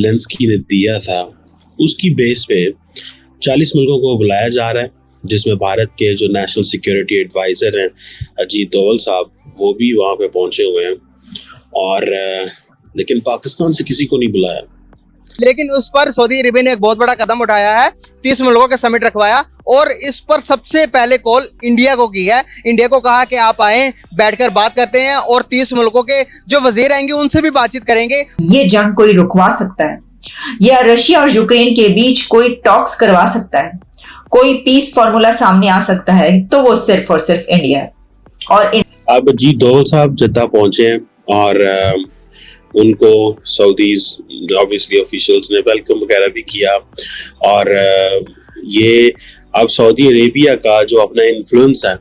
Zelensky ने दिया था, उसकी बेस पे 40 मुल्कों को बुलाया जा रहा है, जिसमें भारत के जो नेशनल सिक्योरिटी एडवाइज़र हैं अजीत डोवल साहब, वो भी वहाँ पे पहुँचे हुए हैं। और लेकिन पाकिस्तान से किसी को नहीं बुलाया। लेकिन उस पर सऊदी अरेबिया ने एक बहुत बड़ा कदम उठाया है, 30 मुल्कों का समिट रखवाया और इस पर सबसे पहले कॉल इंडिया को की है। इंडिया को कहा कि आप आए, बैठकर बात करते हैं और 30 मुल्कों के जो वजीर आएंगे उनसे भी बातचीत करेंगे। ये जंग कोई रुकवा सकता है या रशिया और यूक्रेन के बीच कोई टॉक्स करवा सकता है, कोई पीस फॉर्मूला सामने आ सकता है, तो वो सिर्फ और सिर्फ इंडिया है। और अब अजीत डोवल साहब जद्दा पहुंचे हैं और उनको सऊदीज ऑब्वियसली ऑफिशियल्स ने वेलकम वगैरह भी किया। और ये अब सऊदी अरेबिया का जो अपना इन्फ्लुएंस है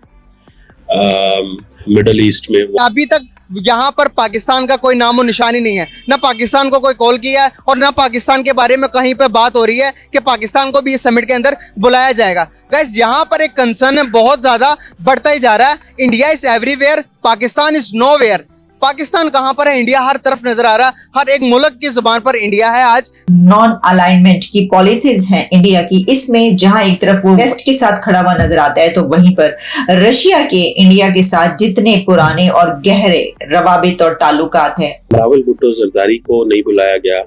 मिडल ईस्ट में, अभी तक यहाँ पर पाकिस्तान का कोई नामो निशानी नहीं है। ना पाकिस्तान को कोई कॉल किया है और ना पाकिस्तान के बारे में कहीं पे बात हो रही है कि पाकिस्तान को भी इस समिट के अंदर बुलाया जाएगा। गाइस, यहाँ पर एक कंसर्न है, बहुत ज़्यादा बढ़ता ही जा रहा है। India is everywhere, Pakistan is nowhere. Pakistan कहाँ पर है? इंडिया हर तरफ नजर आ रहा है, हर एक मुल्क की जुबान पर इंडिया है। आज नॉन अलाइनमेंट की पॉलिसीज हैं इंडिया की, इसमें जहां एक तरफ वो वेस्ट के साथ खड़ा हुआ नजर आता है, तो वहीं पर रशिया के इंडिया के साथ जितने पुराने और गहरे रवाबित और ताल्लुकात हैं। बिलावल भुट्टो जरदारी को नहीं बुलाया गया,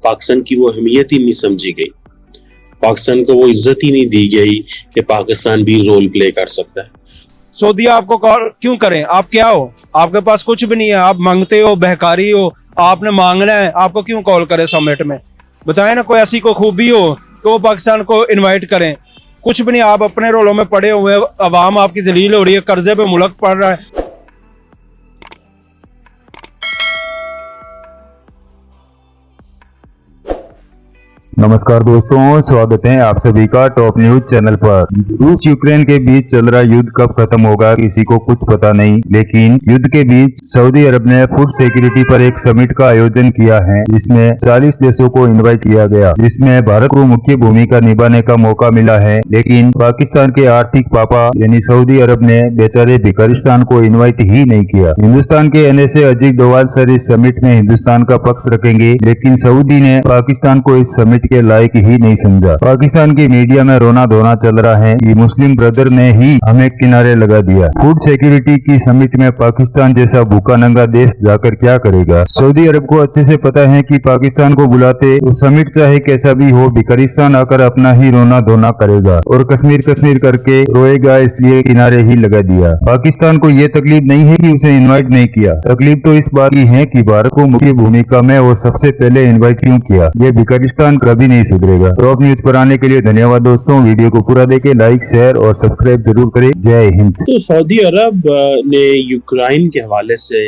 पाकिस्तान की वो अहमियत ही नहीं समझी गई, पाकिस्तान को वो इज्जत ही नहीं दी गई कि पाकिस्तान भी रोल प्ले कर सकता है। सऊदी आपको कॉल क्यों करें? आप क्या हो? आपके पास कुछ भी नहीं है, आप मांगते हो, बहकारी हो, आपने मांगना है, आपको क्यों कॉल करें समिट में? बताएं ना, कोई ऐसी कोई खूबी हो तो वो पाकिस्तान को इनवाइट करें। कुछ भी नहीं, आप अपने रोलों में पड़े हुए, अवाम आपकी जलील हो रही है, कर्जे पे मुल्क पड़ रहा है। नमस्कार दोस्तों, स्वागत है आप सभी का टॉप न्यूज चैनल पर। रूस यूक्रेन के बीच चल रहा युद्ध कब खत्म होगा किसी को कुछ पता नहीं, लेकिन युद्ध के बीच सऊदी अरब ने फूड सिक्योरिटी पर एक समिट का आयोजन किया है, जिसमें 40 देशों को इनवाइट किया गया, जिसमें भारत को मुख्य भूमिका निभाने का मौका मिला है। लेकिन पाकिस्तान के आर्थिक पापा यानी सऊदी अरब ने बेचारे भिखारिस्तान को इन्वाइट ही नहीं किया। हिंदुस्तान के NSA अजीत डोवाल सर इस समिट में हिंदुस्तान का पक्ष रखेंगे, लेकिन सऊदी ने पाकिस्तान को इस समिट के लायक ही नहीं समझा। पाकिस्तान की मीडिया में रोना धोना चल रहा है कि मुस्लिम ब्रदर ने ही हमें किनारे लगा दिया। फूड सिक्योरिटी की समिट में पाकिस्तान जैसा भूखा नंगा देश जाकर क्या करेगा? सऊदी अरब को अच्छे से पता है कि पाकिस्तान को बुलाते तो समिट चाहे कैसा भी हो, भिखारिस्तान आकर अपना ही रोना धोना करेगा और कश्मीर कश्मीर करके रोएगा, इसलिए किनारे ही लगा दिया। पाकिस्तान को ये तकलीफ नहीं है कि उसे इन्वाइट नहीं किया, तकलीफ तो इस बात की है कि भारत को मुख्य भूमिका में और सबसे पहले इन्वाइट क्यों किया। ये भिखारिस्तान कभी नहीं सुधरेगा। टॉप न्यूज पर आने के लिए धन्यवाद दोस्तों। वीडियो को पूरा देखें, लाइक शेयर और सब्सक्राइब जरूर करें। जय हिंद। तो सऊदी अरब ने यूक्रेन के हवाले से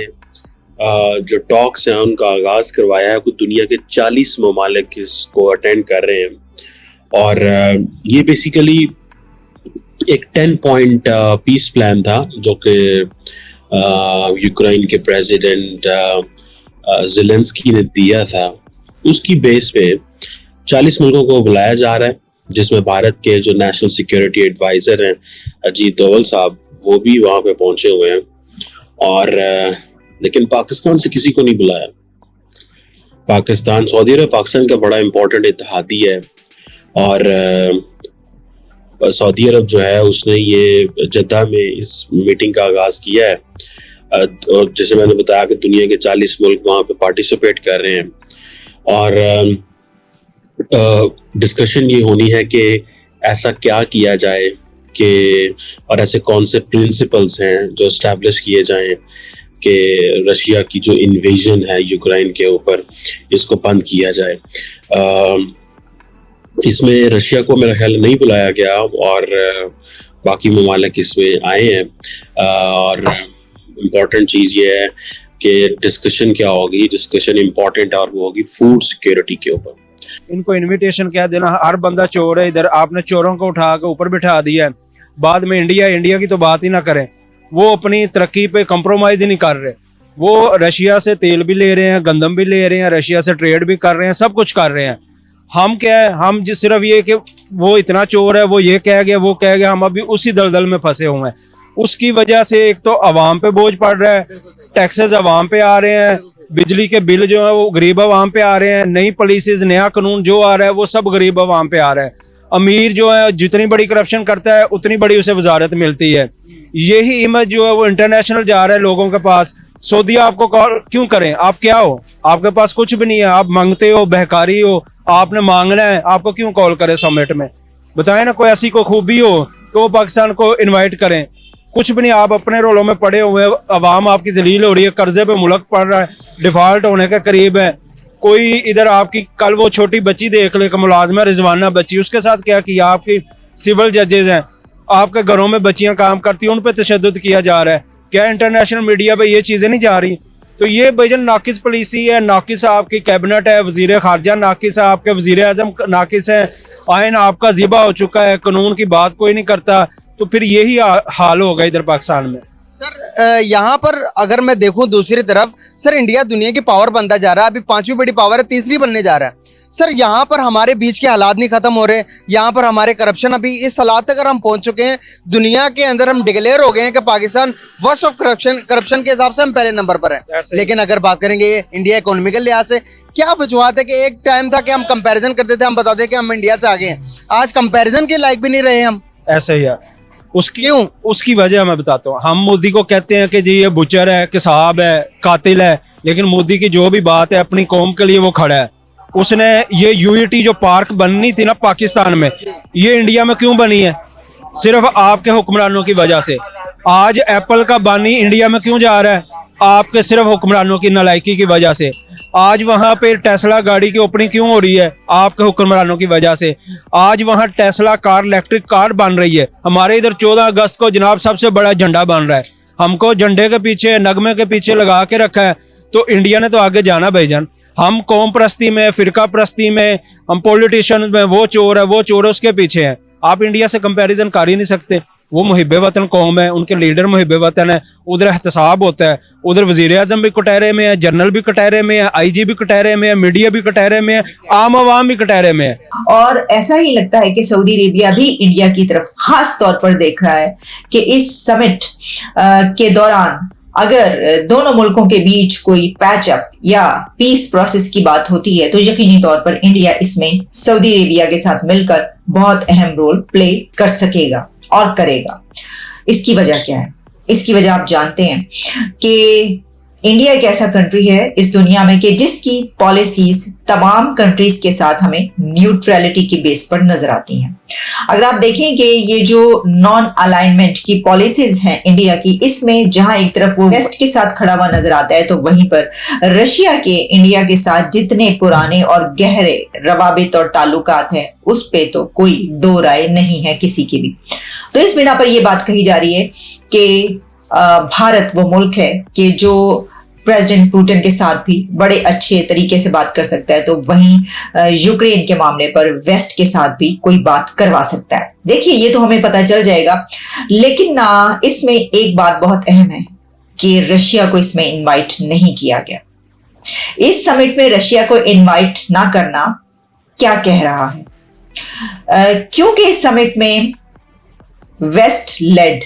जो टॉक्स हैं उनका आगाज करवाया है। दुनिया के 40 ममालिक इसको अटेंड कर रहे हैं और ये बेसिकली एक 10 पॉइंट पीस प्लान था जो कि यूक्रेन के प्रेसिडेंट ज़ेलेंस्की ने दिया था। उसकी बेस पे 40 मुल्कों को बुलाया जा रहा है, जिसमें भारत के जो नेशनल सिक्योरिटी एडवाइज़र हैं अजीत डोवल साहब, वो भी वहाँ पे पहुँचे हुए हैं। और लेकिन पाकिस्तान से किसी को नहीं बुलाया। पाकिस्तान, सऊदी अरब पाकिस्तान का बड़ा इम्पोर्टेंट इत्तेहादी है और सऊदी अरब जो है उसने ये जद्दा में इस मीटिंग का आगाज़ किया है और जैसे मैंने बताया कि दुनिया के 40 मुल्क वहाँ पे पार्टिसिपेट कर रहे हैं और डिस्कशन ये होनी है कि ऐसा क्या किया जाए कि और ऐसे कौन से प्रिंसिपल्स हैं जो इस्टेब्लिश किए जाएं कि रशिया की जो इन्वेजन है यूक्रेन के ऊपर, इसको बंद किया जाए। इसमें रशिया को मेरा ख्याल नहीं बुलाया गया और बाकी ममालिक इसमें आए हैं और इम्पॉर्टेंट चीज़ ये है कि डिस्कशन क्या होगी। डिस्कशन इम्पॉर्टेंट है और वो होगी फूड सिक्योरिटी के ऊपर। इनको इनविटेशन क्या देना? हर बंदा चोर है, इधर आपने चोरों को उठा के ऊपर बिठा दिया है। बाद में इंडिया की तो बात ही ना करें, वो अपनी तरक्की पे कंप्रोमाइज ही नहीं कर रहे। वो रशिया से तेल भी ले रहे हैं, गंदम भी ले रहे हैं, रशिया से ट्रेड भी कर रहे हैं, सब कुछ कर रहे हैं। हम क्या है, हम जिस सिर्फ ये कि वो इतना चोर है, वो ये कह गया, वो कह गया, हम अभी उसी दलदल में फंसे हुए हैं। उसकी वजह से एक तो अवाम पे बोझ पड़ रहा है, टैक्सेस अवाम पे आ रहे हैं, बिजली के बिल जो है वो गरीब आवाम पे आ रहे हैं, नई पॉलिसीज नया कानून जो आ रहा है वो सब गरीब आवाम पे आ रहा है। अमीर जो है जितनी बड़ी करप्शन करता है उतनी बड़ी उसे वजारत मिलती है। यही इमेज जो है वो इंटरनेशनल जा रहा है लोगों के पास। सऊदी आपको कॉल क्यों करें? आप क्या हो? आपके पास कुछ भी नहीं है, आप मांगते हो, बहकारी हो, आपने मांगना है, आपको क्यों कॉल करें समिट में? बताएं ना कोई ऐसी कोई खूबी हो कि वो पाकिस्तान को इनवाइट करें। कुछ भी नहीं, आप अपने रोलों में पड़े हुए हैं, अवाम आपकी जलील हो रही है, कर्जे पे मुल्क पड़ रहा है, डिफॉल्ट होने के करीब है। कोई इधर आपकी कल वो छोटी बच्ची देख ले, मुलाजमा रिजवाना बच्ची, उसके साथ क्या किया? आपकी सिविल जजेज हैं, आपके घरों में बच्चियां काम करती हैं, उन पर तशद्दुद किया जा रहा है। क्या इंटरनेशनल मीडिया पे ये चीज़ें नहीं जा रही? तो ये भाईजान नाकिस पॉलिसी है, नाकिस आपकी कैबिनेट है, वजीर खारजा नाकिस है, आपके वजीर आजम नाकिस है, आयन आपका ज़िबा हो चुका है, कानून की बात कोई नहीं करता। तो फिर यही हाल होगा इधर पाकिस्तान में। सर यहाँ पर अगर मैं देखूं दूसरी तरफ, सर इंडिया दुनिया की पावर बनता जा रहा है, अभी 5वीं बड़ी पावर है, तीसरी बनने जा रहा है। सर यहाँ पर हमारे बीच के हालात नहीं खत्म हो रहे, यहाँ पर हमारे करप्शन अभी इस हालात तक हम पहुंच चुके हैं, दुनिया के अंदर हम डिक्लेयर हो गए हैं कि पाकिस्तान वर्स्ट ऑफ करप्शन के हिसाब से हम पहले नंबर पर है। लेकिन अगर बात करेंगे इंडिया इकोनॉमिकल लिहाज से, क्या वजूहत है कि एक टाइम था कि हम कंपेरिजन करते थे, हम बताते थे कि हम इंडिया से आगे हैं, आज कंपेरिजन के लायक भी नहीं रहे हम। ऐसे ही है। उसकी वजह मैं बताता हूँ। हम मोदी को कहते हैं कि जी ये बुचर है, किसाब है, कातिल है, लेकिन मोदी की जो भी बात है अपनी कौम के लिए वो खड़ा है। उसने ये यूनिटी जो पार्क बननी थी ना पाकिस्तान में, ये इंडिया में क्यों बनी है? सिर्फ आपके हुक्मरानों की वजह से। आज एप्पल का बानी इंडिया में क्यों जा रहा है? आपके सिर्फ हुक्मरानों की नालायकी की वजह से। आज वहां पे टेस्ला गाड़ी की ओपनिंग क्यों हो रही है? आपके हुक्मरानों की वजह से। आज वहां टेस्ला कार, इलेक्ट्रिक कार बन रही है। हमारे इधर 14 अगस्त को जनाब सबसे बड़ा झंडा बन रहा है, हमको झंडे के पीछे, नगमे के पीछे लगा के रखा है। तो इंडिया ने तो आगे जाना भाईजान। हम कौम परस्ती में, फिरका परस्ती में, हम पॉलिटिशियन में, वो चोर है, वो चोर है, उसके पीछे है। आप इंडिया से कंपैरिजन कर ही नहीं सकते। वो मुहिब्बे वतन कौम है, उनके लीडर मुहिब्बे वतन है, उधर एहतसाब होता है, उधर वजीर आजम भी कटहरे में है, जनरल भी कटहरे में है, IG भी कटहरे में है, मीडिया भी कटहरे में है, आम आवाम भी कटहरे में है। और ऐसा ही लगता है कि सऊदी अरेबिया भी इंडिया की तरफ खास तौर पर देख रहा है कि इस समिट के दौरान अगर दोनों मुल्कों के बीच कोई पैचअप या पीस प्रोसेस की बात होती है तो यकीनी तौर पर इंडिया इसमें सऊदी अरेबिया के साथ मिलकर बहुत अहम रोल प्ले कर सकेगा और करेगा। इसकी वजह क्या है? इसकी वजह आप जानते हैं कि इंडिया एक ऐसा कंट्री है इस दुनिया में कि जिसकी पॉलिसीज तमाम कंट्रीज के साथ हमें न्यूट्रलिटी की बेस पर नजर आती हैं। अगर आप देखें कि ये जो नॉन अलाइनमेंट की पॉलिसीज हैं इंडिया की, इसमें जहां एक तरफ वो वेस्ट के साथ खड़ा हुआ नजर आता है तो वहीं पर रशिया के इंडिया के साथ जितने पुराने और गहरे रवाबित और ताल्लुकात हैं उस पे तो कोई दो राय नहीं है किसी की भी। तो इस बिना पर यह बात कही जा रही है कि भारत वो मुल्क है कि जो प्रेसिडेंट पुतिन के साथ भी बड़े अच्छे तरीके से बात कर सकता है, तो वहीं यूक्रेन के मामले पर वेस्ट के साथ भी कोई बात करवा सकता है। देखिए ये तो हमें पता चल जाएगा, लेकिन ना इसमें एक बात बहुत अहम है कि रशिया को इसमें इनवाइट नहीं किया गया। इस समिट में रशिया को इनवाइट ना करना क्या कह रहा है? क्योंकि इस समिट में west led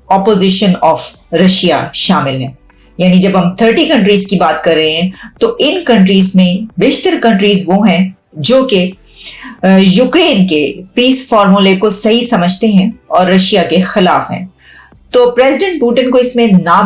opposition of Russia शामिल है। यानी जब हम 30 कंट्रीज की बात कर रहे हैं तो इन कंट्रीज में बेशतर कंट्रीज वो हैं जो कि यूक्रेन के पीस फॉर्मूले को सही समझते हैं और रशिया के खिलाफ हैं। तो प्रेसिडेंट पुतिन को इसमें ना